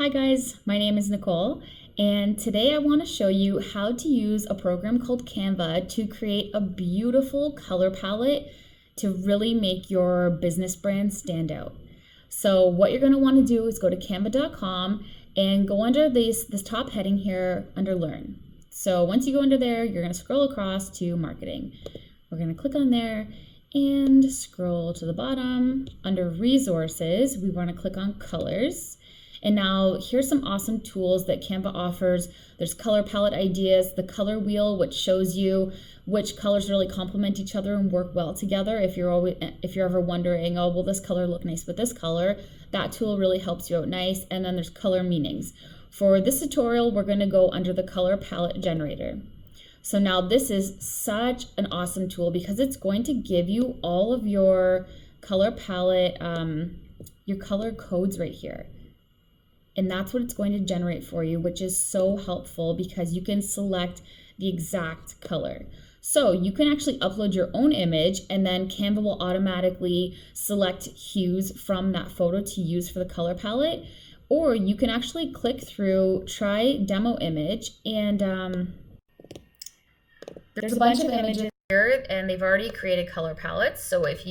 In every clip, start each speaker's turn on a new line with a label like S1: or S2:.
S1: Hi guys, my name is Nicole, and today I want to show you how to use a program called Canva to create a beautiful color palette to really make your business brand stand out. So what you're going to want to do is go to canva.com and go under this top heading here under Learn. So once you go under there, you're going to scroll across to Marketing. We're going to click on there and scroll to the bottom. Under Resources, we want to click on Colors. And now here's some awesome tools that Canva offers. There's color palette ideas, the color wheel, which shows you which colors really complement each other and work well together. If you're ever wondering, oh, will this color look nice with this color? That tool really helps you out nice. And then there's color meanings. For this tutorial, we're going to go under the color palette generator. So now this is such an awesome tool because it's going to give you all of your color palette, your color codes right here. And that's what it's going to generate for you, which is so helpful because you can select the exact color. So you can actually upload your own image and then Canva will automatically select hues from that photo to use for the color palette. Or you can actually click through, try demo image, and there's a bunch of images here and they've already created color palettes. So if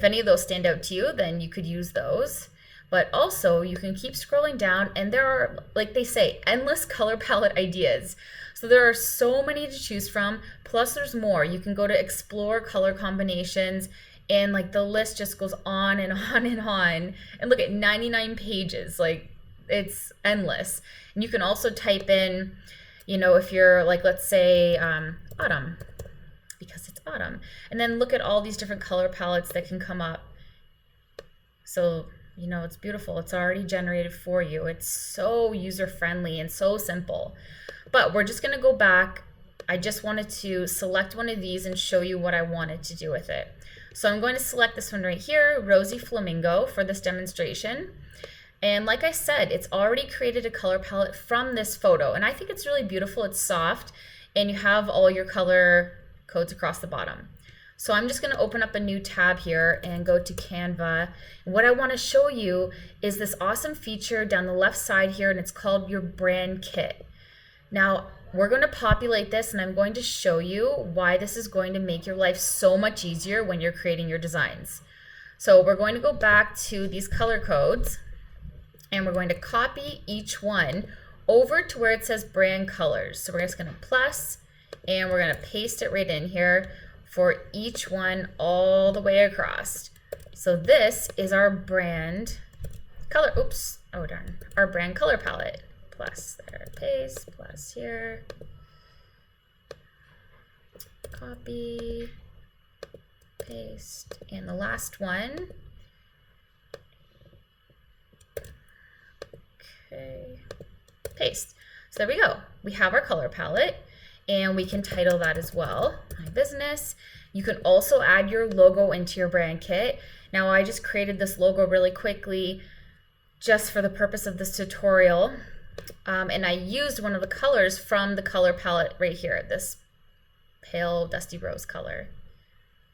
S1: any of those stand out to you, then you could use those. But also you can keep scrolling down and there are, like they say, endless color palette ideas. So there are so many to choose from, plus there's more. You can go to explore color combinations and like the list just goes on and on and on. And look at 99 pages, like it's endless. And you can also type in, if you're like, let's say autumn, because it's autumn. And then look at all these different color palettes that can come up. So it's beautiful. It's already generated for you. It's so user-friendly and so simple. But we're just going to go back. I just wanted to select one of these and show you what I wanted to do with it. So I'm going to select this one right here, Rosy Flamingo, for this demonstration. And like I said, it's already created a color palette from this photo. And I think it's really beautiful. It's soft. And you have all your color codes across the bottom. So I'm just going to open up a new tab here and go to Canva. And what I want to show you is this awesome feature down the left side here, and it's called your brand kit. Now, we're going to populate this, and I'm going to show you why this is going to make your life so much easier when you're creating your designs. So we're going to go back to these color codes, and we're going to copy each one over to where it says brand colors. So we're just going to plus, and we're going to paste it right in here for each one all the way across. So this is our brand color, our brand color palette. Plus there, paste, plus here, copy, paste, and the last one. Okay, paste. So there we go. We have our color palette. And we can title that as well, My Business. You can also add your logo into your brand kit. Now I just created this logo really quickly just for the purpose of this tutorial. And I used one of the colors from the color palette right here, this pale dusty rose color.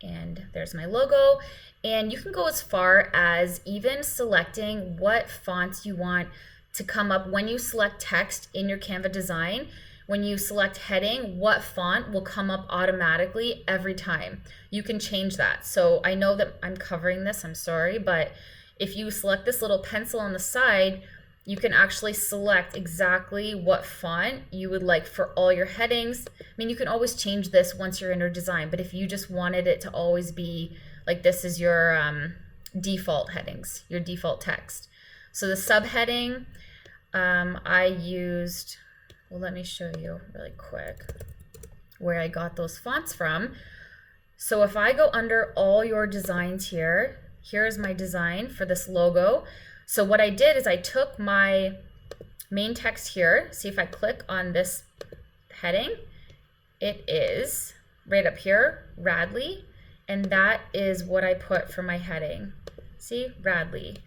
S1: And there's my logo. And you can go as far as even selecting what fonts you want to come up when you select text in your Canva design. When you select heading, what font will come up automatically every time. You can change that. So I know that I'm covering this, I'm sorry, but if you select this little pencil on the side, you can actually select exactly what font you would like for all your headings. I mean, you can always change this once you're in your design, but if you just wanted it to always be like this is your default headings, your default text. So the subheading, I used, well, let me show you really quick where I got those fonts from. So if I go under all your designs here, here's my design for this logo. So what I did is I took my main text here. See if I click on this heading, it is right up here, Radley. And that is what I put for my heading. See, Radley.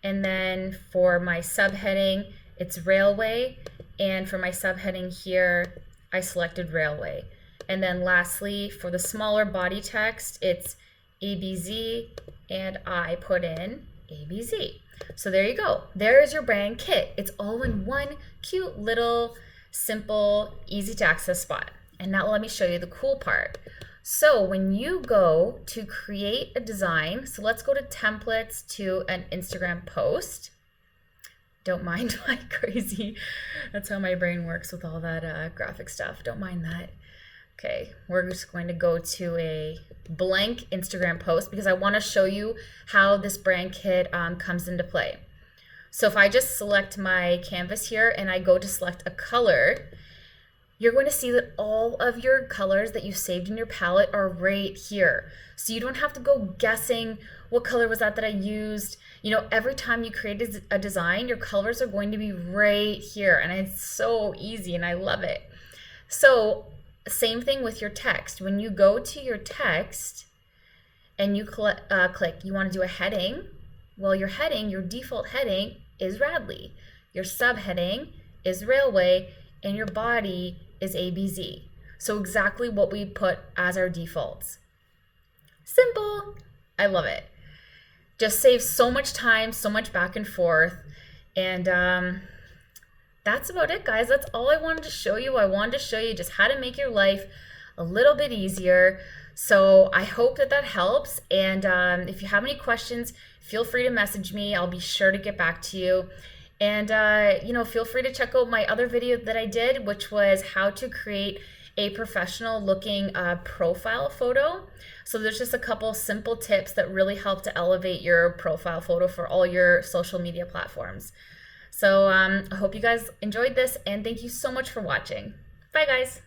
S1: And then for my subheading, it's railway. And for my subheading here, I selected railway. And then lastly, for the smaller body text, it's ABZ, and I put in ABZ. So there you go. There is your brand kit. It's all in one cute little simple, easy to access spot. And now let me show you the cool part. So when you go to create a design, so let's go to templates to an Instagram post. Don't mind my crazy, that's how my brain works with all that graphic stuff. Don't mind that. Okay, we're just going to go to a blank Instagram post because I want to show you how this brand kit comes into play. So if I just select my canvas here and I go to select a color, you're going to see that all of your colors that you saved in your palette are right here. So you don't have to go guessing what color was that I used. You know, every time you create a design, your colors are going to be right here, and it's so easy and I love it. So same thing with your text. When you go to your text and you click, you want to do a heading, well, your heading, your default heading is Radley. Your subheading is Railway, and your body is ABZ. So exactly what we put as our defaults. Simple. I love it. Just saves so much time, so much back and forth. And that's about it, guys. That's all I wanted to show you. I wanted to show you just how to make your life a little bit easier. So I hope that that helps. And if you have any questions, feel free to message me. I'll be sure to get back to you. And you know, feel free to check out my other video that I did, which was how to create a professional looking profile photo. So there's just a couple simple tips that really help to elevate your profile photo for all your social media platforms. So I hope you guys enjoyed this, and thank you so much for watching. Bye, guys.